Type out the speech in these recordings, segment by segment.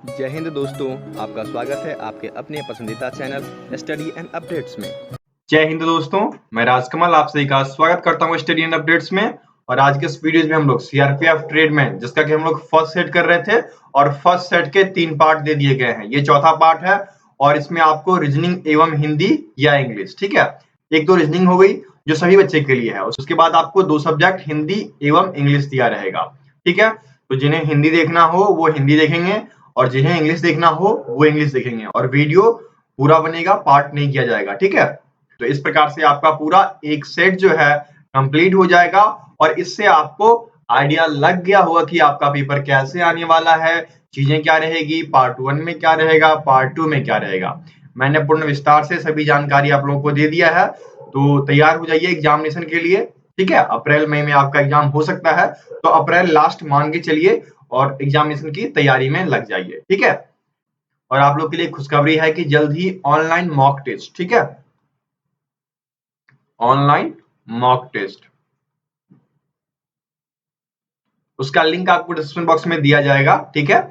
जय हिंद दोस्तों, आपका स्वागत है आपके अपने पसंदीदा चैनल स्टडी एंड अपडेट्स में। जय हिंद दोस्तों, मैं राजकमल आप सभी का स्वागत करता हूं स्टडी एंड अपडेट्स में। और आज के इस वीडियो में हम लोग सीआरपीएफ ट्रेडमैन जिसका कि हम लोग फर्स्ट सेट कर रहे थे और फर्स्ट सेट के 3 पार्ट दे दिए गए हैं। ये चौथा पार्ट है और इसमें आपको रीजनिंग एवं हिंदी या इंग्लिश, ठीक है, एक तो रीजनिंग हो गई जो सभी बच्चे के लिए है, उसके बाद आपको 2 सब्जेक्ट हिंदी एवं इंग्लिश दिया रहेगा, ठीक है। तो जिन्हें हिंदी देखना हो वो हिंदी देखेंगे और जिन्हें इंग्लिश देखना हो वो इंग्लिश देखेंगे और वीडियो पूरा बनेगा, पार्ट नहीं किया जाएगा, ठीक है। तो इस प्रकार से आपका पूरा एक सेट जो है कंप्लीट हो जाएगा और इससे आपको आइडिया लग गया होगा कि आपका पेपर कैसे आने वाला है, चीजें क्या रहेगी, पार्ट 1 में क्या रहेगा, पार्ट 2 में क्या रहेगा। मैंने पूर्ण विस्तार से सभी जानकारी आप लोगों को दे दिया है, तो तैयार हो जाइए एग्जामिनेशन के लिए, ठीक है। अप्रैल मई में आपका एग्जाम हो सकता है, तो अप्रैल लास्ट मान के चलिए और एग्जामिनेशन की तैयारी में लग जाइए, ठीक है। और आप लोग के लिए खुशखबरी है कि जल्द ही ऑनलाइन मॉक टेस्ट, ठीक है, ऑनलाइन मॉक टेस्ट, उसका लिंक आपको डिस्क्रिप्शन बॉक्स में दिया जाएगा, ठीक है।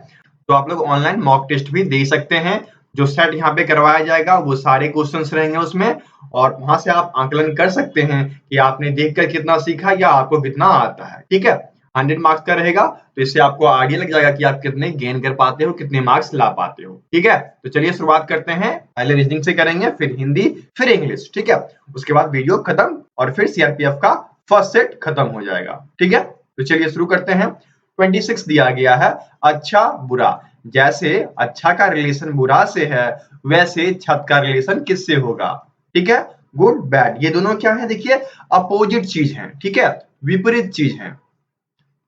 तो आप लोग ऑनलाइन मॉक टेस्ट भी दे सकते हैं। जो सेट यहाँ पे करवाया जाएगा वो सारे क्वेश्चंस रहेंगे उसमें और वहां से आप आकलन कर सकते हैं कि आपने देखकर कितना सीखा या आपको कितना आता है, ठीक है। 100 मार्क्स का रहेगा, तो इससे आपको आइडिया लग जाएगा कि आप कितने गेन कर पाते हो, कितने मार्क्स ला पाते हो, ठीक है। तो चलिए शुरुआत करते हैं, पहले रीजनिंग से करेंगे, फिर हिंदी, फिर इंग्लिश, ठीक है। उसके बाद वीडियो खत्म और फिर सीआरपीएफ का फर्स्ट सेट खत्म हो जाएगा, ठीक है। तो चलिए शुरू करते हैं। 26 दिया गया है, अच्छा बुरा। जैसे अच्छा का रिलेशन बुरा से है वैसे छत का रिलेशन किससे होगा, ठीक है। गुड बैड ये दोनों क्या है, देखिए अपोजिट चीज है, ठीक है, विपरीत चीज है,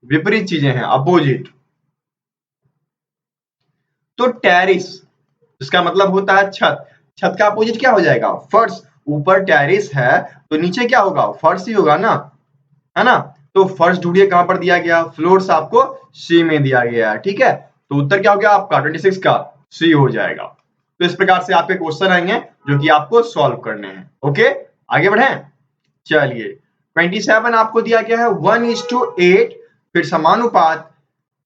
विपरीत चीजें हैं, अपोजिट। तो टेरिस इसका मतलब होता है छत, छत का अपोजिट क्या हो जाएगा, फर्श। ऊपर टेरिस है तो नीचे क्या होगा, फर्श ही होगा ना, है ना। तो फर्श ढूंढिए कहां पर दिया गया, फ्लोर्स आपको सी में दिया गया है, ठीक है। तो उत्तर क्या हो गया आपका 26 का सी हो जाएगा। तो इस प्रकार से आपके क्वेश्चन आएंगे जो कि आपको सॉल्व करने हैं, ओके। आगे बढ़े, चलिए 27 आपको दिया गया है 1:8, फिर समानुपात,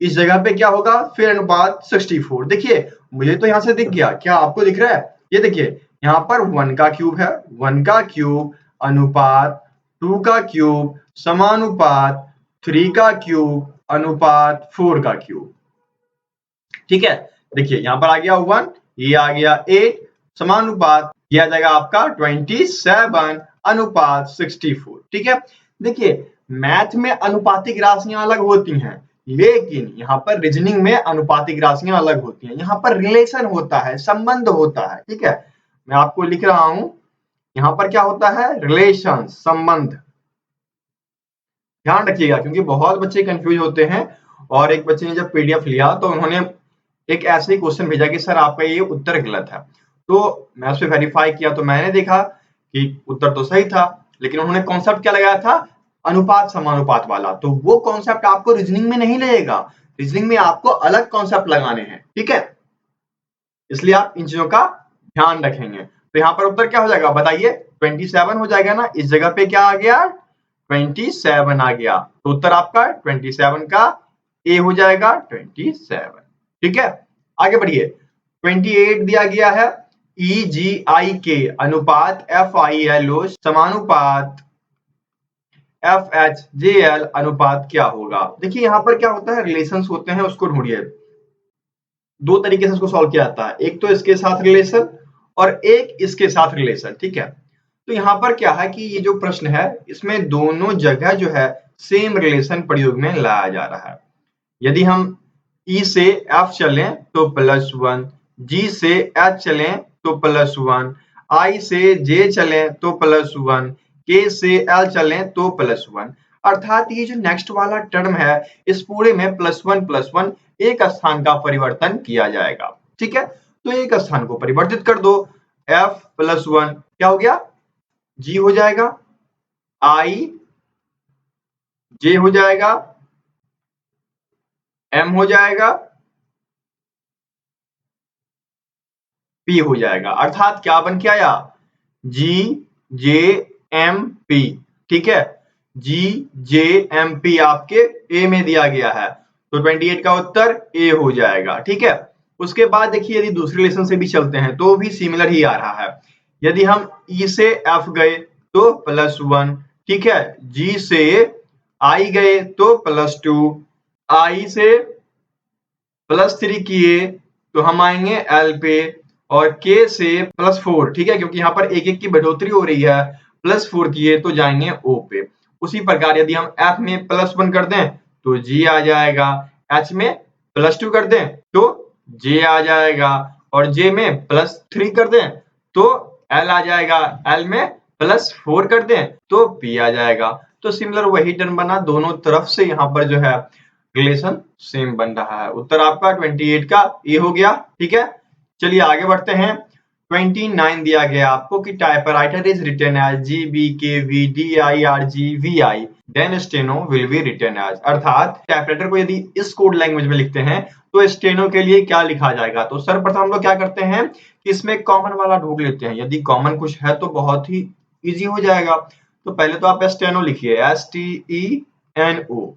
इस जगह पे क्या होगा, फिर अनुपात 64। देखिए मुझे तो यहां से दिख गया, क्या आपको दिख रहा है, ये देखिए यहाँ पर 1 का क्यूब है, 1 का क्यूब अनुपात 2 का क्यूब समानुपात 3 का क्यूब अनुपात 4 का क्यूब, ठीक है। देखिए यहाँ पर आ गया 1, ये आ गया 8, समानुपात ये आ जाएगा आपका 27 अनुपात 64, ठीक है। देखिए मैथ में अनुपातिक राशियां अलग होती हैं, लेकिन यहाँ पर रीजनिंग में अनुपातिक राशियां अलग होती हैं। यहाँ पर रिलेशन होता है, संबंध होता है, ठीक है। मैं आपको लिख रहा हूं, यहाँ पर क्या होता है, रिलेशन, संबंध। ध्यान रखिएगा क्योंकि बहुत बच्चे कंफ्यूज होते हैं। और एक बच्चे ने जब पीडीएफ लिया तो उन्होंने एक ऐसे ही क्वेश्चन भेजा कि सर आपका ये उत्तर गलत है। तो मैं उस पर वेरीफाई किया तो मैंने देखा कि उत्तर तो सही था, लेकिन उन्होंने कॉन्सेप्ट क्या लगाया था, अनुपात समानुपात वाला। तो वो कॉन्सेप्ट आपको रीजनिंग में नहीं लगेगा, रीजनिंग में आपको अलग कॉन्सेप्ट लगाने हैं, ठीक है। इसलिए आप इन चीजों का ध्यान रखेंगे। तो यहाँ पर उत्तर क्या हो जाएगा बताइए, 27 हो जाएगा ना, इस जगह पे क्या आ गया, 27 आ गया। तो उत्तर आपका 27 का ए हो जाएगा 27, ठीक है। आगे बढ़िए, 28 दिया गया है, EGI के अनुपात FILO समानुपात FHJL अनुपात क्या होगा। देखिए यहाँ पर क्या होता है, रिलेशंस होते हैं, उसको ढूंढिए। 2 तरीके से इसको सॉल्व किया जाता है, एक तो इसके साथ रिलेशन और एक इसके साथ रिलेशन, ठीक है। तो यहाँ पर क्या है कि ये जो प्रश्न है इसमें दोनों जगह जो है सेम रिलेशन प्रयोग में लाया जा रहा है। यदि हम E से F चलें तो +1, G से H चलें तो +1, I से J चलें तो +1, K से L चलें तो +1। अर्थात ये जो नेक्स्ट वाला टर्म है इस पूरे में +1 एक स्थान का परिवर्तन किया जाएगा, ठीक है। तो एक स्थान को परिवर्तित कर दो, F +1 क्या हो गया, G हो जाएगा, I J हो जाएगा, M हो जाएगा, P हो जाएगा। अर्थात क्या बन के आया, GJMP, ठीक है। GJMP आपके ए में दिया गया है, तो 28 का उत्तर ए हो जाएगा, ठीक है। उसके बाद देखिए यदि दूसरे रिलेशन से भी चलते हैं तो भी सिमिलर ही आ रहा है। यदि हम E से F गए तो +1, ठीक है, G से I गए तो +2, I से +3 किए तो हम आएंगे L पे, और K से +4, ठीक है, क्योंकि यहाँ पर एक एक की बढ़ोतरी हो रही है, +4 किए तो जाएंगे O पे। उसी प्रकार यदि हम F में +1 कर दें तो G आ जाएगा, H में +2 कर दें तो J आ जाएगा, और J में +3 कर दें तो L आ जाएगा, L में +4 कर दें तो P आ जाएगा। तो सिमिलर वही टर्म बना, दोनों तरफ से यहाँ पर जो है रिलेशन सेम बन रहा है। उत्तर आपका 28 का ए हो गया, ठीक है। चलिए आगे बढ़ते हैं। 29 दिया गया आपको कि typewriter is written as G B K V D I R G V I, then steno will be written as. अर्थात टाइपराइटर को यदि इस कोड लैंग्वेज में लिखते हैं तो स्टेनो के लिए क्या लिखा जाएगा। तो सर्वप्रथम हम लोग क्या करते हैं कि इसमें कॉमन वाला ढूंढ लेते हैं। यदि कॉमन कुछ है तो बहुत ही इजी हो जाएगा। तो पहले तो आप स्टेनो लिखिए, STENO।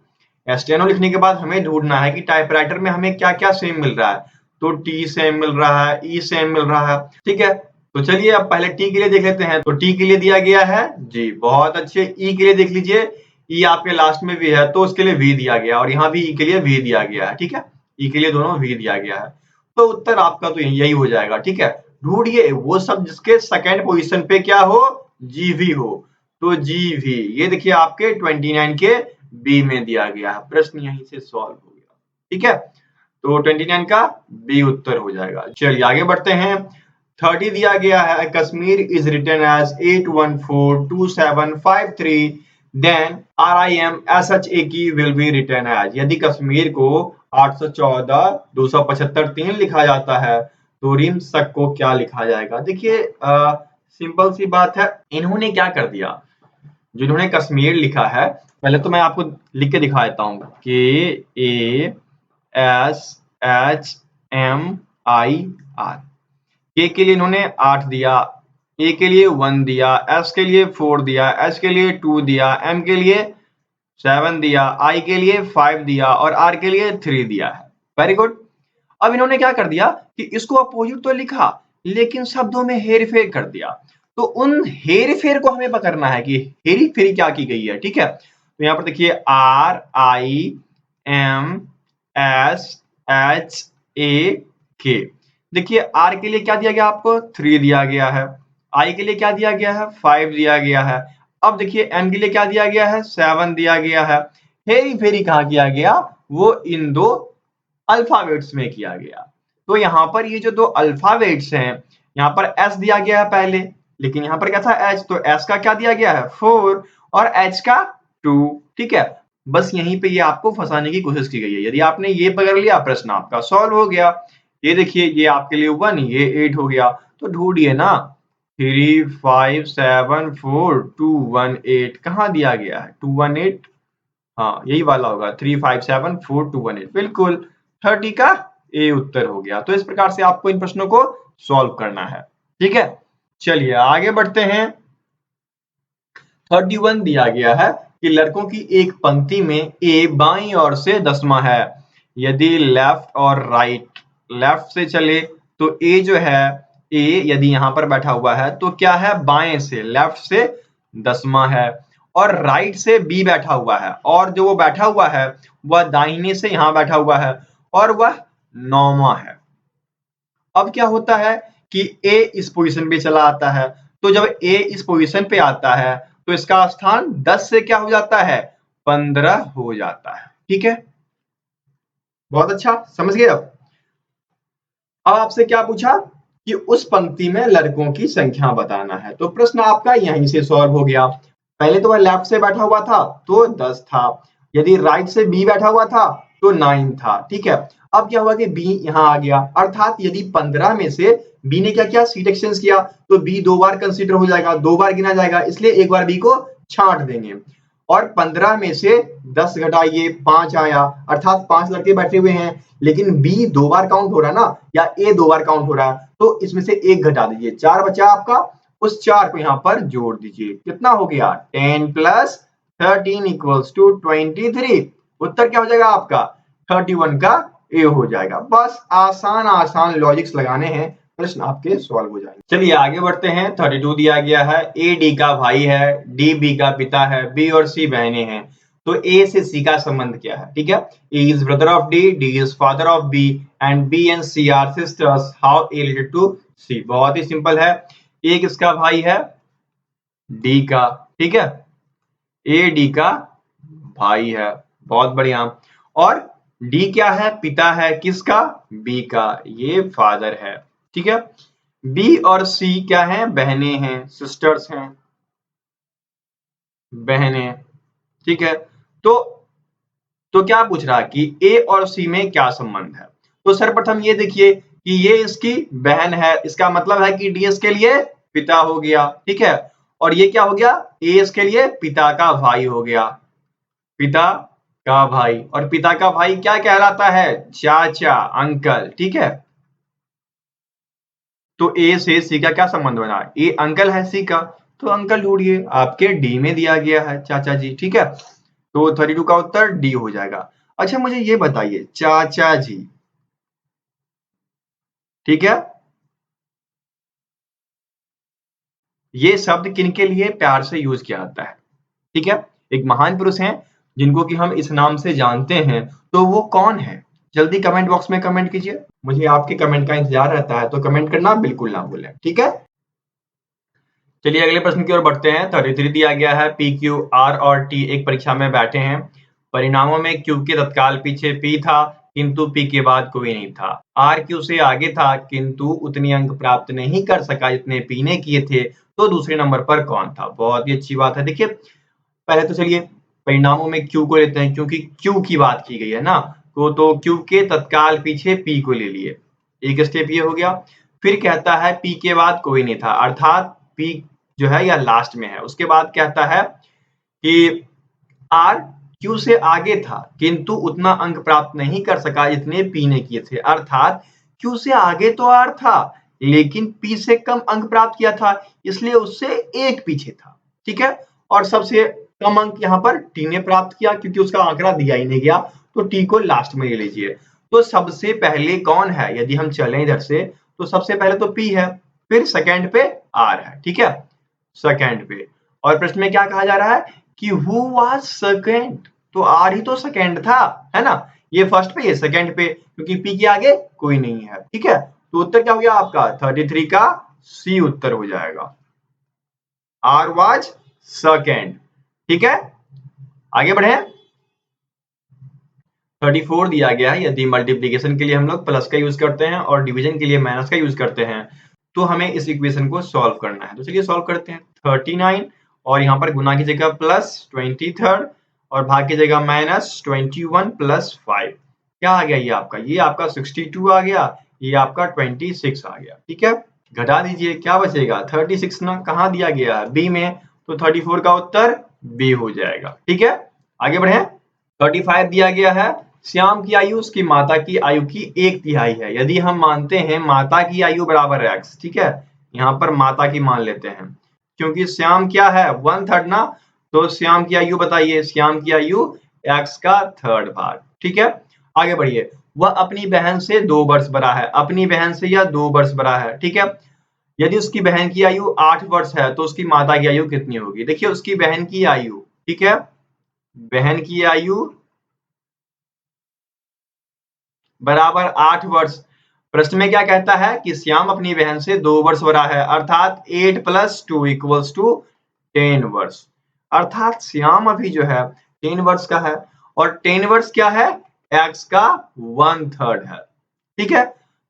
स्टेनो लिखने के बाद हमें ढूंढना है कि टाइपराइटर में हमें क्या क्या सेम मिल रहा है। तो टी सेम मिल रहा है, ई सेम मिल रहा है, ठीक है। तो चलिए अब पहले टी के लिए देख लेते हैं। तो टी के लिए दिया गया है जी, बहुत अच्छे। ई के लिए देख लीजिए, ई आपके लास्ट में भी है तो उसके लिए वी दिया गया, और यहाँ भी ई के लिए वी दिया गया है, ठीक है। ई के लिए दोनों वी दिया गया है। तो उत्तर आपका तो यही हो जाएगा, ठीक है। ढूंढिए वो सब जिसके सेकेंड पोजिशन पे क्या हो, जीवी हो। तो जीवी ये देखिए आपके 29 के बी में दिया गया है। प्रश्न यहीं से सॉल्व हो गया, ठीक है। तो 29 का बी उत्तर हो जाएगा। चलिए आगे बढ़ते हैं। 30 दिया गया है Kashmir is written as 814275 then RIMSHAKey will be written as. यदि कश्मीर को 814 लिखा जाता है तो रिमशक को क्या लिखा जाएगा। देखिए सिंपल सी बात है, इन्होंने क्या कर दिया, जिन्होंने कश्मीर लिखा है, पहले तो मैं आपको लिख के दिखा देता हूँ, KASHMIR। के के लिए इन्होंने 8 दिया, ए के लिए 1 दिया, एस के लिए 4 दिया, एच के लिए 2 दिया, एम के लिए 7 दिया, आई के लिए 5 दिया और आर के लिए 3 दिया है। Very good. अब इन्होंने क्या कर दिया कि इसको अपोजिट तो लिखा लेकिन शब्दों में हेर फेर कर दिया। तो उन हेर फेर को हमें पकड़ना है कि हेरी फेरी क्या की गई है, ठीक है। तो यहाँ पर देखिए RIMSHAK। देखिए आर के लिए क्या दिया गया आपको, 3 दिया गया है। आई के लिए क्या दिया गया है, 5 दिया गया है। अब देखिए एम के लिए क्या दिया गया है, 7 दिया गया है। हेरी फेरी कहाँ किया गया, वो इन दो अल्फाबेट्स में किया गया। तो यहाँ पर ये जो दो अल्फाबेट्स हैं, यहाँ पर एस दिया गया है पहले, लेकिन यहाँ पर क्या था एच, तो एस का क्या दिया गया है 4 और एच का 2, ठीक है। बस यहीं पे ये आपको फंसाने की कोशिश की गई है। यदि आपने ये पकड़ लिया प्रश्न आपका सॉल्व हो गया। ये देखिए ये आपके लिए 1, ये 8 हो गया। तो ढूंढिए ना, 3 5 7 4 2 1 8 कहाँ दिया गया है, 2 1 8, हाँ यही वाला होगा, 3 5 7 4 2 1 8, बिल्कुल 30 का ए उत्तर हो गया। तो इस प्रकार से आपको इन प्रश्नों को सॉल्व करना है, ठीक है। चलिए आगे बढ़ते हैं। 31 दिया गया है कि लड़कों की एक पंक्ति में ए बाईं ओर से 10वां है। यदि लेफ्ट और राइट, लेफ्ट से चले तो ए जो है, ए यदि यहाँ पर बैठा हुआ है तो क्या है, बाएं से, लेफ्ट से 10वां है, और राइट से बी बैठा हुआ है, और जो वो बैठा हुआ है वह दाहिने से यहाँ बैठा हुआ है और वह 9वां है। अब क्या होता है कि ए इस पोजीशन पे चला आता है। तो जब ए इस पोजीशन पे आता है तो इसका स्थान 10 से क्या हो जाता है, 15 हो जाता है, ठीक है। बहुत अच्छा, समझ गए। अब आपसे क्या पूछा कि उस पंक्ति में लड़कों की संख्या बताना है। तो प्रश्न आपका यहीं से सॉल्व हो गया। पहले तो वह लेफ्ट से बैठा हुआ था तो 10 था, यदि राइट से बी बैठा हुआ था तो 9 था, ठीक है। अब क्या हुआ कि बी यहाँ आ गया, अर्थात यदि 15 में से बी ने क्या किया, सीट एक्सचेंज किया, तो बी 2 बार कंसीडर हो जाएगा, 2 बार गिना जाएगा, इसलिए एक बार बी को छांट देंगे। और 15 में से 10 घटाइए, 5 आया, अर्थात 5 लड़के बैठे हुए हैं, लेकिन बी 2 बार काउंट हो रहा है ना, या ए 2 बार काउंट हो रहा है, तो इसमें से 1 घटा दीजिए, 4 बचा आपका। उस 4 को यहाँ पर जोड़ दीजिए, कितना हो गया, 10 + 13 = 23। उत्तर क्या हो जाएगा आपका, 31 का ए हो जाएगा। बस आसान आसान लॉजिक्स लगाने हैं, प्रश्न आपके सॉल्व हो जाएंगे। चलिए आगे बढ़ते हैं। 32 दिया गया है, ए डी का भाई है, डी बी का पिता है, बी और सी बहनें हैं। तो ए से सी का संबंध क्या है? ठीक है, A is brother of D, D is father of B and B and C are sisters, how A related to C? बहुत ही सिंपल है, ए किसका भाई है? डी का। ठीक है, ए डी का भाई है, बहुत बढ़िया। और डी क्या है? पिता है, किसका? बी का, ये फादर है। ठीक है, बी और सी क्या है? बहनें हैं, सिस्टर्स हैं, बहनें। ठीक है, तो क्या पूछ रहा है कि ए और सी में क्या संबंध है? तो सर्वप्रथम ये देखिए कि ये इसकी बहन है, इसका मतलब है कि डी इसके लिए पिता हो गया। ठीक है, और ये क्या हो गया? ए इसके लिए पिता का भाई हो गया, पिता का भाई। और पिता का भाई क्या कहलाता है? चाचा, अंकल। ठीक है, तो ए से सी का क्या संबंध बना? ए अंकल है सी का, तो अंकल ढूंढिए, आपके डी में दिया गया है चाचा जी। ठीक है, तो 32 का उत्तर डी हो जाएगा। अच्छा मुझे ये बताइए, चाचा जी, ठीक है, ये शब्द किनके लिए प्यार से यूज किया जाता है? ठीक है, एक महान पुरुष हैं जिनको कि हम इस नाम से जानते हैं, तो वो कौन है? जल्दी कमेंट बॉक्स में कमेंट कीजिए, मुझे आपके कमेंट का इंतजार रहता है, तो कमेंट करना बिल्कुल ना भूलें। ठीक है, चलिए अगले प्रश्न की ओर बढ़ते हैं। 33 दिया गया है, पी क्यू आर और टी एक परीक्षा में बैठे हैं, परिणामों में क्यू के तत्काल पीछे पी था किंतु पी के बाद कोई नहीं था। आर क्यू से आगे था किंतु उतने अंक प्राप्त नहीं कर सका जितने पी ने किए थे, तो दूसरे नंबर पर कौन था? बहुत ही अच्छी बात है। देखिए पहले तो चलिए परिणामों में क्यू को लेते हैं, क्योंकि क्यू की बात की गई है ना, तो क्यू के तत्काल पीछे पी को ले लिए, एक स्टेप ये हो गया। फिर कहता है पी के बाद कोई नहीं था, अर्थात पी जो है या लास्ट में है। उसके बाद कहता है कि आर क्यू से आगे था किंतु उतना अंक प्राप्त नहीं कर सका जितने पी ने किए थे, अर्थात क्यू से आगे तो आर था लेकिन पी से कम अंक प्राप्त किया था, इसलिए उससे एक पीछे था। ठीक है, और सबसे कम अंक यहाँ पर टी ने प्राप्त किया क्योंकि उसका आंकड़ा दिया ही नहीं गया, तो टी को लास्ट में ले लीजिए। तो सबसे पहले कौन है? यदि हम चलें इधर से तो सबसे पहले तो पी है, फिर सेकंड पे आर है। ठीक है, सेकंड पे, और प्रश्न में क्या कहा जा रहा है कि हु वाज सेकंड, तो आर ही तो सेकंड था, है ना, ये फर्स्ट पे ये सेकंड पे, क्योंकि पी के आगे कोई नहीं है। ठीक है, तो उत्तर क्या हो गया आपका? 33 का सी उत्तर हो जाएगा, आर वाज सेकंड। ठीक है, आगे बढ़े। 34 दिया गया है, यदि मल्टीप्लिकेशन के लिए हम लोग प्लस का यूज करते हैं और डिवीजन के लिए माइनस का यूज करते हैं, तो हमें इस इक्वेशन को सॉल्व करना है। तो चलिए सॉल्व करते हैं। 39 और यहाँ पर गुना की जगह प्लस 23 और भाग की जगह माइनस 21 प्लस 5, क्या आ गया? ये आपका 62 आ गया, ये आपका 26 आ गया। ठीक है, घटा दीजिए, क्या बचेगा? 36 ना, कहाँ दिया गया है? बी में, तो 34 का उत्तर बी हो जाएगा। ठीक है, आगे बढ़े। 35 दिया गया है, श्याम की आयु उसकी माता की आयु की 1/3 है। यदि हम मानते हैं माता की आयु बराबर x, ठीक है, यहाँ पर माता की मान लेते हैं क्योंकि श्याम क्या है? 1/3 ना, तो श्याम की आयु बताइए। श्याम की आयु x का 3rd भाग। ठीक है, आगे बढ़िए। वह अपनी बहन से 2 वर्ष बड़ा है, अपनी बहन से या 2 वर्ष बड़ा है। ठीक है, यदि उसकी बहन की आयु 8 वर्ष है तो उसकी माता की आयु कितनी होगी? देखिए उसकी बहन की आयु, ठीक है, बहन की आयु बराबर 8 वर्ष। प्रश्न में क्या कहता है कि श्याम अपनी बहन से 2 वर्ष बड़ा है, अर्थात 8 + 2 = 10 वर्ष, अर्थात श्याम अभी जो है 10 वर्ष का है, और 10 वर्ष क्या है? x का 1/3 है। ठीक है,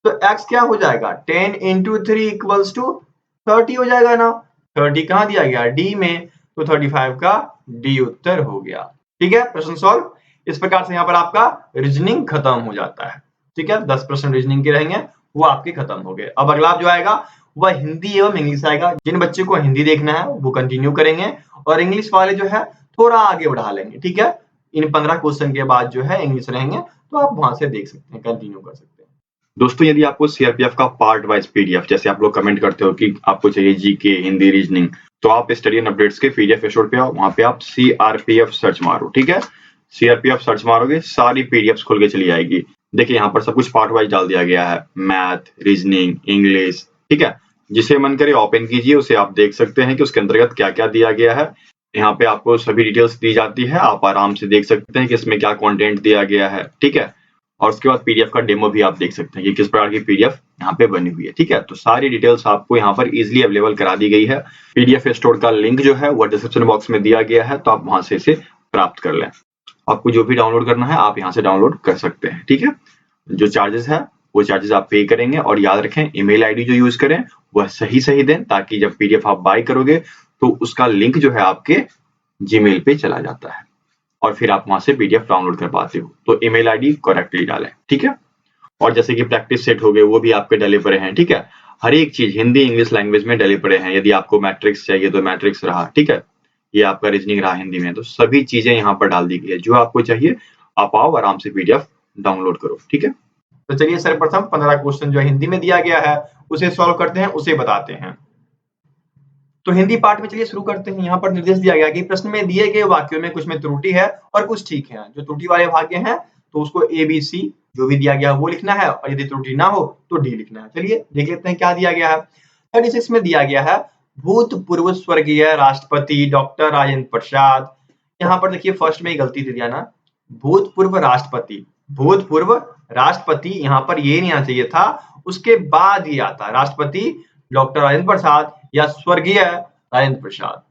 तो x क्या हो जाएगा? 10 × 3 = 30 हो जाएगा ना, 30 कहाँ दिया गया? डी में, तो 35 का डी उत्तर हो गया। ठीक है, प्रश्न सॉल्व। इस प्रकार से यहाँ पर आपका रीजनिंग खत्म हो जाता है। ठीक है, 10 प्रश्न रीजनिंग के रहेंगे, वो आपके खत्म हो गए। अब अगला जो आएगा वह हिंदी एवं इंग्लिश आएगा। जिन बच्चों को हिंदी देखना है वो कंटिन्यू करेंगे, और इंग्लिश वाले जो है थोड़ा आगे बढ़ा लेंगे। ठीक है, इन 15 क्वेश्चन के बाद जो है इंग्लिश रहेंगे, तो आप वहां से देख सकते हैं, कंटिन्यू कर सकते हैं। दोस्तों यदि आपको सीआरपीएफ का पार्ट वाइज पीडीएफ, जैसे आप लोग कमेंट करते हो कि आपको चाहिए जीके, हिंदी, रीजनिंग, तो आप स्टडी एंड अपडेट्स के पीडीएफ एपिसोड पे आओ, वहां पे आप सीआरपीएफ सर्च मारो। ठीक है, सीआरपीएफ सर्च मारोगे, सारी पीडीएफ खुल के चली आएगी। देखिए यहाँ पर सब कुछ पार्ट वाइज डाल दिया गया है, मैथ, रीजनिंग, इंग्लिश, ठीक है। जिसे मन करे ओपन कीजिए, उसे आप देख सकते हैं कि उसके अंतर्गत क्या क्या दिया गया है। यहाँ पे आपको सभी डिटेल्स दी जाती है, आप आराम से देख सकते हैं कि इसमें क्या कंटेंट दिया गया है, ठीक है। और उसके बाद पीडीएफ का डेमो भी आप देख सकते हैं कि किस प्रकार की पीडीएफ यहाँ पे बनी हुई है, ठीक है। तो सारी डिटेल्स आपको यहाँ पर इजिली अवेलेबल करा दी गई है। पीडीएफ स्टोर का लिंक जो है वो डिस्क्रिप्शन बॉक्स में दिया गया है, तो आप वहां से इसे प्राप्त कर लें। आपको जो भी डाउनलोड करना है आप यहाँ से डाउनलोड कर सकते हैं, ठीक है। जो चार्जेस है वो चार्जेस आप पे करेंगे, और याद रखें ईमेल आईडी जो यूज करें वह सही दें, ताकि जब पीडीएफ आप बाय करोगे तो उसका लिंक जो है आपके जीमेल पे चला जाता है और फिर आप वहां से पीडीएफ डाउनलोड कर पाते हो। तो ईमेल आईडी करेक्टली डालें, ठीक है। और जैसे कि प्रैक्टिस सेट हो गए वो भी आपके डले पड़े हैं, ठीक है। हर एक चीज हिंदी इंग्लिश लैंग्वेज में डले पड़े हैं। यदि आपको मैट्रिक्स चाहिए तो मैट्रिक्स रहा, ठीक है। ये आपका रीजनिंग रहा हिंदी में, तो सभी चीजें यहाँ पर डाल दी गई है। जो आपको चाहिए आप आओ आराम से पीडीएफ डाउनलोड करो, ठीक है। तो चलिए सर्वप्रथम 15 क्वेश्चन जो हिंदी में दिया गया है उसे सॉल्व करते हैं, उसे बताते हैं। तो हिंदी पार्ट में चलिए शुरू करते हैं। यहाँ पर निर्देश दिया गया कि प्रश्न में दिए गए वाक्यों में कुछ में त्रुटि है और कुछ ठीक है। जो त्रुटि वाले वाक्य हैं तो उसको ए बी सी जो भी दिया गया वो लिखना है, और यदि त्रुटि ना हो तो डी लिखना है। चलिए देख लेते हैं क्या दिया गया है। 36 में दिया गया है भूतपूर्व स्वर्गीय राष्ट्रपति डॉक्टर राजेंद्र प्रसाद। यहाँ पर देखिए फर्स्ट में ही गलती दे दिया ना, भूतपूर्व राष्ट्रपति। भूतपूर्व राष्ट्रपति यहाँ पर ये नहीं आना चाहिए था, उसके बाद ये आता राष्ट्रपति डॉक्टर राजेंद्र प्रसाद या स्वर्गीय राजेंद्र प्रसाद,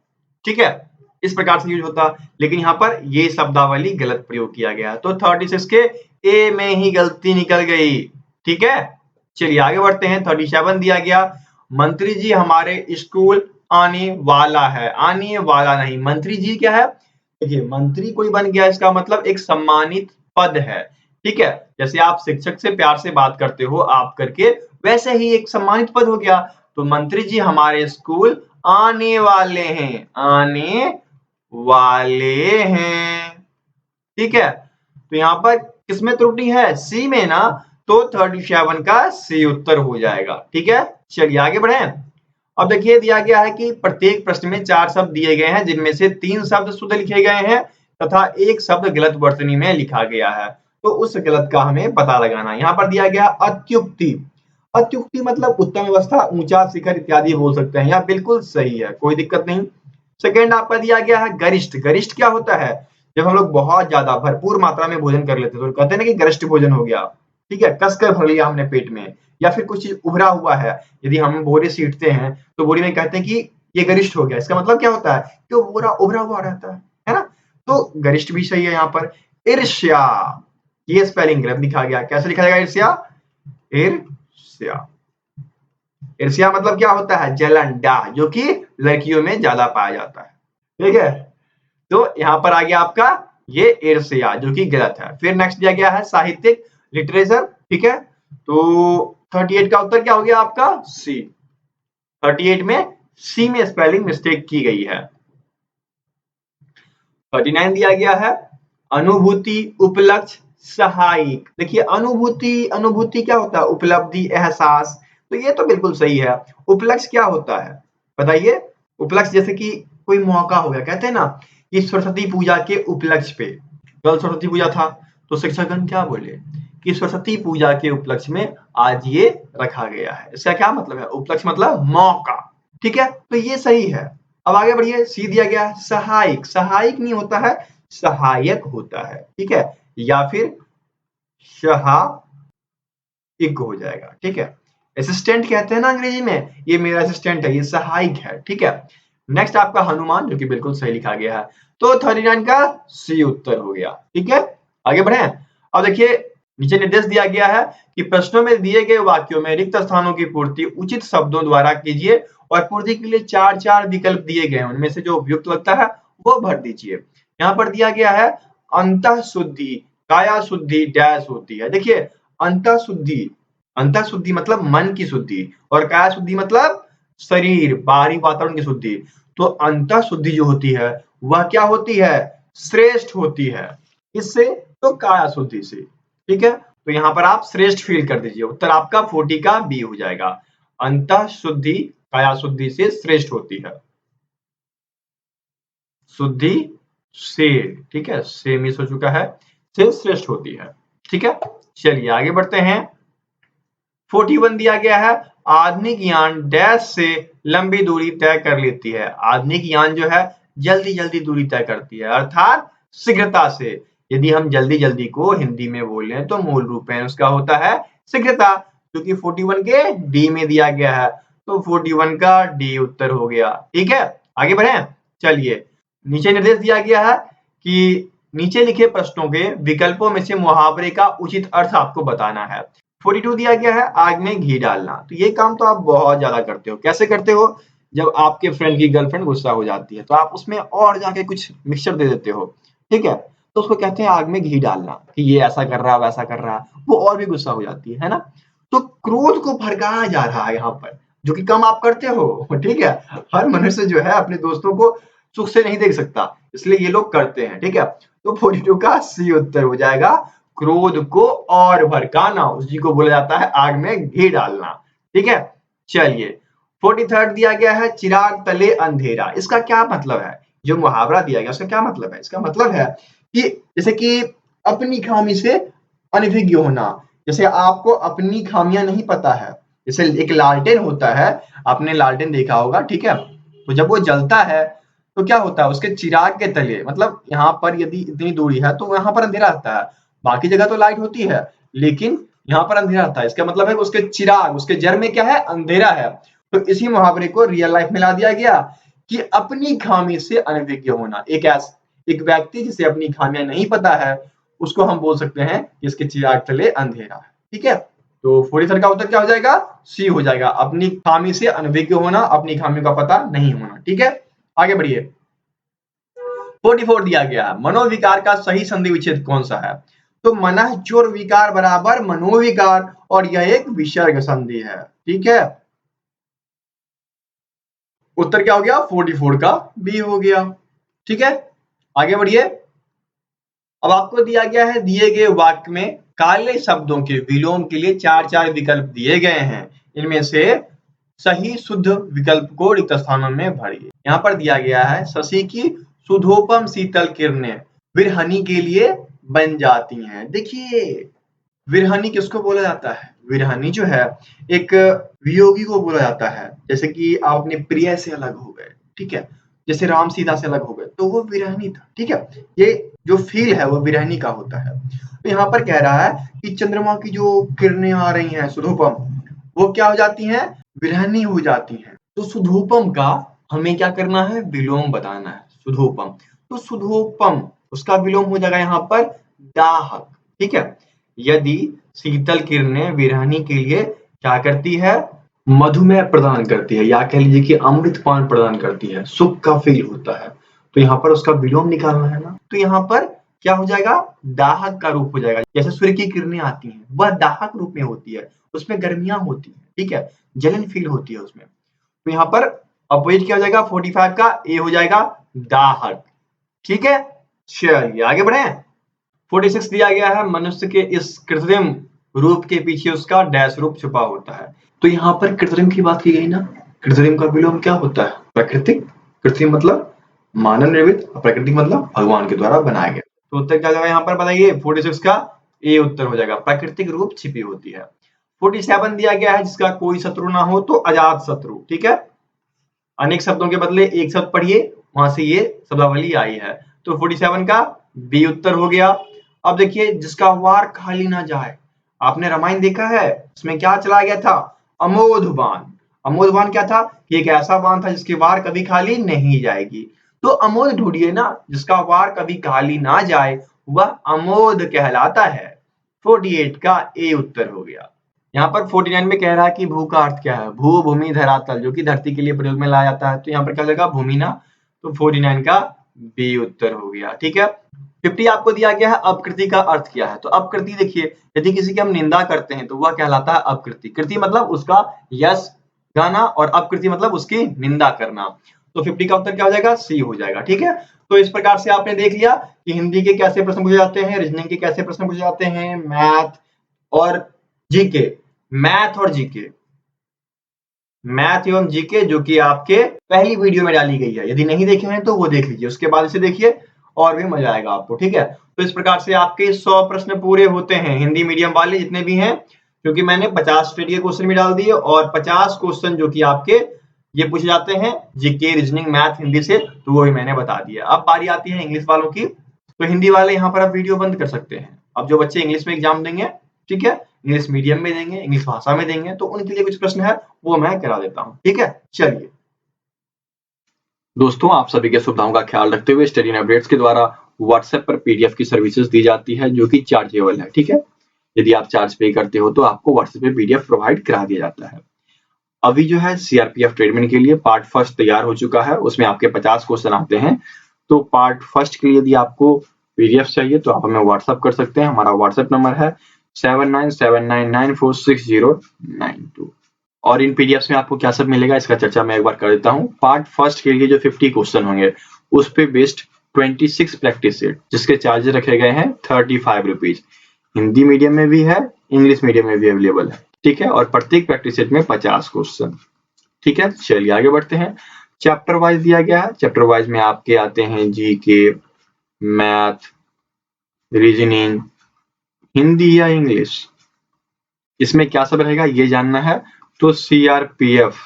ठीक है। इस प्रकार से यूज होता, लेकिन यहाँ पर ये शब्दावली गलत प्रयोग किया गया। तो 36 के ए में ही गलती निकल गई, ठीक है। चलिए आगे बढ़ते हैं। 37 दिया गया मंत्री जी हमारे स्कूल आने वाला है। आने वाला नहीं, मंत्री जी क्या है, देखिए मंत्री कोई बन गया, इसका मतलब एक सम्मानित पद है, ठीक है। जैसे आप शिक्षक से प्यार से बात करते हो आप करके, वैसे ही एक सम्मानित पद हो गया। तो मंत्री जी हमारे स्कूल आने वाले हैं, आने वाले हैं, ठीक है। तो यहाँ पर किसमें त्रुटि है, सी में ना, तो 37 का सी उत्तर हो जाएगा, ठीक है। चलिए आगे बढ़े। अब देखिए दिया गया है कि प्रत्येक प्रश्न में 4 शब्द दिए गए हैं, जिनमें से 3 शब्द शुद्ध लिखे गए हैं तथा 1 शब्द गलत वर्तनी में लिखा गया है। तो उस गलत का हमें पता लगाना। यहाँ पर दिया गया अत्युक्ति। अत्युक्ति मतलब उत्तम व्यवस्था, ऊंचा शिखर इत्यादि बोल सकते हैं, यह बिल्कुल सही है, कोई दिक्कत नहीं। सेकेंड आपका दिया गया है गरिष्ठ। गरिष्ठ क्या होता है, जब हम लोग बहुत ज्यादा भरपूर मात्रा में भोजन कर लेते हैं तो कहते हैं ना कि गरिष्ठ भोजन हो गया, ठीक है। कसकर भर लिया हमने पेट में, या फिर कुछ चीज उभरा हुआ है, यदि हम बोरे सीटते हैं तो बोरी में कहते हैं कि ये गरिष्ठ हो गया। इसका मतलब क्या होता है कि वो बोरा उभरा हुआ रहता है ना। तो गरिष्ठ भी सही है। यहाँ पर ईर्ष्या, ये स्पेलिंग गलत लिखा गया। कैसे लिखा जाएगा ईर्ष्या, ईर्ष्या। ईर्ष्या मतलब क्या होता है, जलन, डाह, जो कि लड़कियों में ज्यादा पाया जाता है, ठीक है। तो यहाँ पर आ गया आपका ये ईर्ष्या, जो कि गलत है। फिर नेक्स्ट दिया गया है साहित्यिक, लिटरेचर, ठीक है। तो 38 का उत्तर क्या हो गया आपका, सी। 38 में सी में स्पेलिंग मिस्टेक की गई है। 39 दिया गया है अनुभूति, उपलक्ष्य, सहायक। देखिए अनुभूति, अनुभूति क्या होता है, उपलब्धि, एहसास। तो ये तो बिल्कुल सही है। उपलक्ष्य क्या होता है बताइए, उपलक्ष्य जैसे कि कोई मौका हो गया, कहते हैं ना कि सरस्वती पूजा के उपलक्ष्य पे, कल सरस्वती पूजा था तो शिक्षकगण क्या बोले कि सरस्वती पूजा के उपलक्ष्य में आज ये रखा गया है। इसका क्या मतलब है, उपलक्ष्य मतलब मौका, ठीक है। तो ये सही है। अब आगे बढ़िए। सी दिया गया सहायक। सहायक नहीं होता है, सहायक होता है, ठीक है, या फिर सहायक हो जाएगा, ठीक है। असिस्टेंट कहते हैं ना अंग्रेजी में, ये मेरा असिस्टेंट है, ये सहायक है, ठीक है। नेक्स्ट आपका हनुमान, जो कि बिल्कुल सही लिखा गया है। तो 39 का सी उत्तर हो गया, ठीक है। आगे बढ़े। अब देखिए नीचे निर्देश दिया गया है कि प्रश्नों में दिए गए वाक्यों में रिक्त स्थानों की पूर्ति उचित शब्दों द्वारा कीजिए, और पूर्ति के लिए 4 विकल्प दिए गए हैं, उनमें से जो उपयुक्त लगता है वो भर दीजिए। यहाँ पर दिया गया है अंतः शुद्धि, काया शुद्धि डैश होती है। देखिए अंतः शुद्धि, अंतः शुद्धि मतलब मन की शुद्धि, और काया शुद्धि मतलब शरीर, बाहरी वातावरण की शुद्धि। तो अंतः शुद्धि जो होती है वह क्या होती है, श्रेष्ठ होती है। इससे तो काया शुद्धि से, ठीक है। तो यहाँ पर आप श्रेष्ठ फील कर दीजिए, उत्तर आपका 40 का बी हो जाएगा। अंतः शुद्धि काया शुद्धि से श्रेष्ठ होती है, शुद्धि से, ठीक है, से मिस हो चुका है, से श्रेष्ठ होती है, ठीक है। चलिए आगे बढ़ते हैं। 41 दिया गया है, आधुनिक यान डैश से लंबी दूरी तय कर लेती है। आधुनिक यान जो है जल्दी जल्दी दूरी तय करती है, अर्थात शीघ्रता से। यदि हम जल्दी जल्दी को हिंदी में बोलें तो मूल रूप में उसका होता है शीघ्रता, क्योंकि 41 के डी में दिया गया है, तो 41 का डी उत्तर हो गया। ठीक है, आगे बढ़े। चलिए, नीचे निर्देश दिया गया है कि नीचे लिखे प्रश्नों के विकल्पों में से मुहावरे का उचित अर्थ आपको बताना है। 42 दिया गया है, आग में घी डालना। तो ये काम तो आप बहुत ज्यादा करते हो। कैसे करते हो? जब आपके फ्रेंड की गर्लफ्रेंड गुस्सा हो जाती है तो आप उसमें और जाके कुछ मिक्सचर दे देते हो, ठीक है, तो उसको कहते हैं आग में घी डालना, कि ये ऐसा कर रहा वैसा कर रहा, वो और भी गुस्सा हो जाती है ना। तो क्रोध को भड़काया जा रहा है यहाँ पर, जो कि कम आप करते हो। ठीक है, हर मनुष्य जो है अपने दोस्तों को सुख से नहीं देख सकता, इसलिए ये लोग करते हैं। ठीक है, तो 42 का सी उत्तर हो जाएगा, क्रोध को और भड़काना, उसी को बोला जाता है आग में घी डालना। ठीक है, चलिए 43 दिया गया है, चिराग तले अंधेरा। इसका क्या मतलब है? जो मुहावरा दिया गया उसका क्या मतलब है? इसका मतलब है कि जैसे कि अपनी खामी से अनभिज्ञ होना। जैसे आपको अपनी खामियां नहीं पता है, जैसे एक लालटेन होता है, आपने लालटेन देखा होगा, ठीक है, तो जब वो जलता है तो क्या होता है, उसके चिराग के तले, मतलब यहाँ पर यदि इतनी दूरी है तो यहाँ पर अंधेरा रहता है, बाकी जगह तो लाइट होती है, लेकिन यहाँ पर अंधेरा रहता है। इसका मतलब है कि उसके चिराग, उसके जड़ में क्या है, अंधेरा है। तो इसी मुहावरे को रियल लाइफ में ला दिया गया कि अपनी खामी से अनभिज्ञ होना। एक व्यक्ति जिसे अपनी खामियां नहीं पता है, उसको हम बोल सकते हैं कि इसके चिराग तले अंधेरा है। ठीक है, तो 43 का उत्तर क्या हो जाएगा? सी हो जाएगा, अपनी खामी से अनभिज्ञ होना, अपनी खामियों का पता नहीं होना। ठीक है, आगे बढ़िए। 44 दिया गया है, मनोविकार का सही संधि विच्छेद कौन सा है? तो मनः चोर विकार बराबर मनोविकार, और यह एक विसर्ग संधि है। ठीक है, उत्तर क्या हो गया? 44 का बी हो गया। ठीक है, आगे बढ़िए। अब आपको दिया गया है, दिए गए वाक्य में काले शब्दों के विलोम के लिए 4 विकल्प दिए गए हैं, इनमें से सही शुद्ध विकल्प को रिक्त स्थानों में भरिए। यहाँ पर दिया गया है, शशि की सुधोपम शीतल किरणें विरहनी के लिए बन जाती हैं। देखिए, विरहनी किसको बोला जाता है? विरहनी जो है एक वियोगी को बोला जाता है। जैसे कि आप अपने प्रिय से अलग हो गए, ठीक है, जैसे राम सीता से अलग हो गए, तो वो विरहनी था। ठीक है, ये जो फील है वो विरहनी का होता है। तो यहाँ पर कह रहा है कि चंद्रमा की जो किरणें आ रही हैं सुधोपम, वो क्या हो जाती हैं? विरहनी हो जाती हैं। तो सुधोपम का हमें क्या करना है? विलोम बताना है, सुधोपम। तो सुधोपम उसका विलोम हो जाएगा यहाँ पर दाहक। ठीक है, यदि शीतल किरणें विरहनी के लिए क्या करती है? मधुमेह प्रदान करती है, या कह लीजिए कि अमृतपान प्रदान करती है, सुख का फील होता है, तो यहाँ पर उसका विलोम निकालना है ना। तो यहाँ पर क्या हो जाएगा? दाहक का रूप हो जाएगा। जैसे सूर्य की किरणें आती हैं, वह दाहक रूप में होती है, उसमें गर्मियां होती है, ठीक है, जलन फील होती है उसमें। तो यहाँ पर अपोजिट क्या हो जाएगा? 45 का ए हो जाएगा, दाहक। ठीक है, चलिए आगे बढ़े। 46 दिया गया है, मनुष्य के इस कृत्रिम रूप के पीछे उसका डैश रूप छुपा होता है। तो यहाँ पर कृत्रिम की बात की गई ना, कृत्रिम का विलोम क्या होता है? प्राकृतिक। कृत्रिम मतलब मानव निर्मित, प्राकृतिक मतलब भगवान के द्वारा बनाया गया। तो उत्तर क्या जाएगा यहाँ पर बताइए? 46 का ए उत्तर हो जाएगा, प्राकृतिक रूप छिपी होती है। 47 दिया गया है, जिसका कोई शत्रु ना हो तो अजात शत्रु। ठीक है, अनेक शब्दों के बदले एक शब्द पढ़िए, वहां से ये शब्दावली आई है। तो 47 का बी उत्तर हो गया। अब देखिए, जिसका वार खाली ना जाए। आपने रामायण देखा है, इसमें क्या चला गया था? अमोध बाण। अमोध बाण क्या था? कि एक ऐसा बाण था जिसकी वार कभी खाली नहीं जाएगी। तो अमोध ढूंढिए ना, जिसका वार कभी खाली ना जाए, वह अमोध कहलाता है। 48 का ए उत्तर हो गया। यहाँ पर 49 में कह रहा है कि भू का अर्थ क्या है? भू, भूमि, धरातल, जो कि धरती के लिए प्रयोग में लाया जाता है। तो यहाँ पर क्या लगा? भूमि ना, तो 49 का बी उत्तर हो गया। ठीक है, 50 आपको दिया गया है, अपकृति का अर्थ क्या है? तो अपकृति देखिए, यदि किसी की हम निंदा करते हैं तो वह कहलाता है अपकृति। कृति मतलब उसका यश गाना, और अपकृति मतलब उसकी निंदा करना। तो 50 का उत्तर क्या हो जाएगा? सी हो जाएगा। ठीक है, तो इस प्रकार से आपने देख लिया कि हिंदी के कैसे प्रश्न पूछे जाते हैं, रीजनिंग के कैसे प्रश्न पूछे जाते हैं, मैथ और जीके, मैथ और जीके, मैथ एवं जीके, जो कि आपके पहली वीडियो में डाली गई है। यदि नहीं देखे हैं तो वो देख लीजिए, उसके बाद इसे देखिए और भी मजा आएगा आपको। ठीक है, तो इस प्रकार से आपके 100 प्रश्न पूरे होते हैं हिंदी मीडियम वाले जितने भी हैं, क्योंकि मैंने 50 स्टेट के क्वेश्चन भी डाल दिए और 50 क्वेश्चन जो कि आपके ये पूछे जाते हैं जीके, रीजनिंग, मैथ, हिंदी से, तो वो भी मैंने बता दिया। अब बारी आती है इंग्लिश वालों की। तो हिंदी वाले यहाँ पर आप वीडियो बंद कर सकते हैं। अब जो बच्चे इंग्लिश में एग्जाम देंगे, ठीक है, इंग्लिश मीडियम में देंगे, इंग्लिश भाषा में देंगे, तो उनके लिए कुछ प्रश्न है वो मैं करा देता हूँ। ठीक है, चलिए। दोस्तों, आप सभी के सुविधाओं का ख्याल रखते हुए स्टडी अपडेट्स के द्वारा व्हाट्सएप पर पीडीएफ की सर्विसेज दी जाती है जो कि चार्जेबल है। ठीक है, यदि आप चार्ज पे करते हो तो आपको व्हाट्सएप पे पीडीएफ प्रोवाइड करा दिया जाता है। अभी जो है सीआरपीएफ ट्रेडमैन के लिए पार्ट फर्स्ट तैयार हो चुका है, उसमें आपके 50 क्वेश्चन आते हैं। तो पार्ट फर्स्ट के लिए यदि आपको पीडीएफ चाहिए तो आप हमें व्हाट्सएप कर सकते हैं। हमारा व्हाट्सएप नंबर है 7979946092। और इन पीडीएफ में आपको क्या सब मिलेगा इसका चर्चा मैं एक बार कर देता हूँ। पार्ट फर्स्ट के लिए जो 50 क्वेश्चन होंगे उस पे बेस्ड 26 प्रैक्टिस सेट जिसके चार्जेस रखे गए हैं 35 रुपीज। हिंदी मीडियम में भी है, इंग्लिश मीडियम में भी अवेलेबल है। ठीक है, और प्रत्येक प्रैक्टिस सेट में 50 क्वेश्चन। ठीक है, चलिए आगे बढ़ते हैं। चैप्टर वाइज दिया गया है। चैप्टर वाइज में आपके आते हैं जीके, मैथ, रीजनिंग, हिंदी या इंग्लिश। इसमें क्या सब रहेगा ये जानना है तो सीआरपीएफ